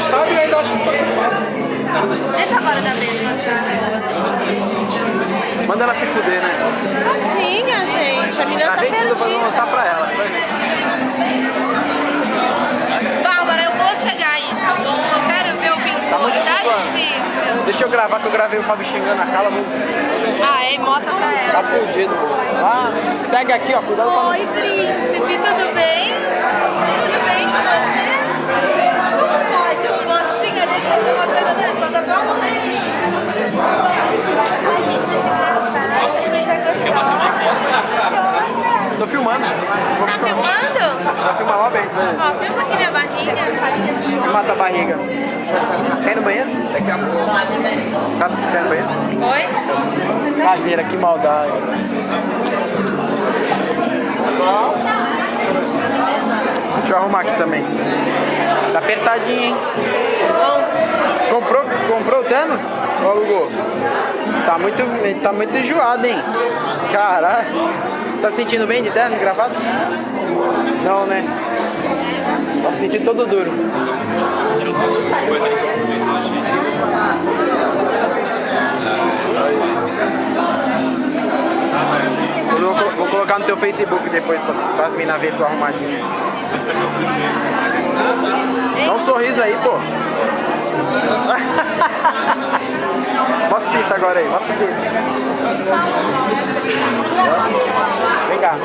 sabe e ainda acha que tá culpado. Deixa agora da mesma pessoa. Manda ela se fuder, né? Tadinha, gente. A menina tá Gravei tudo pra perdida. mostrar pra ela. Vai ver. Bárbara, eu vou chegar aí, tá bom? Eu quero ver o pintor, tá difícil. Deixa eu gravar que eu gravei o Fábio xingando a Carla. Ah, é? Mostra pra ela. Tá fudido. Ah, segue aqui, ó. Cuidado com a... Oi, príncipe, tudo bem? Tudo bem com você? Como pode um gostinho desse uma coisa dessa da tua mãe? Tô filmando. Tá filmando? Vou filmar lá bem, tu vai ver. Ó, filma aqui minha barriga. Mata a barriga. Quer ir no banheiro? Daqui a pouco. Tá, quer ir no banheiro? Oi? Cadeira, que maldade. Deixa eu arrumar aqui também. Tá apertadinho, hein? Comprou o terno? Ou alugou? Tá muito enjoado, hein? Caralho. Tá se sentindo bem de terno, gravado? Não, né? Tá se sentindo todo duro. Vou colocar no teu Facebook depois pra as minas verem tu arrumadinho. Dá um sorriso aí, pô. Mostra o pinto agora aí, mostra o pinto. Vem cá.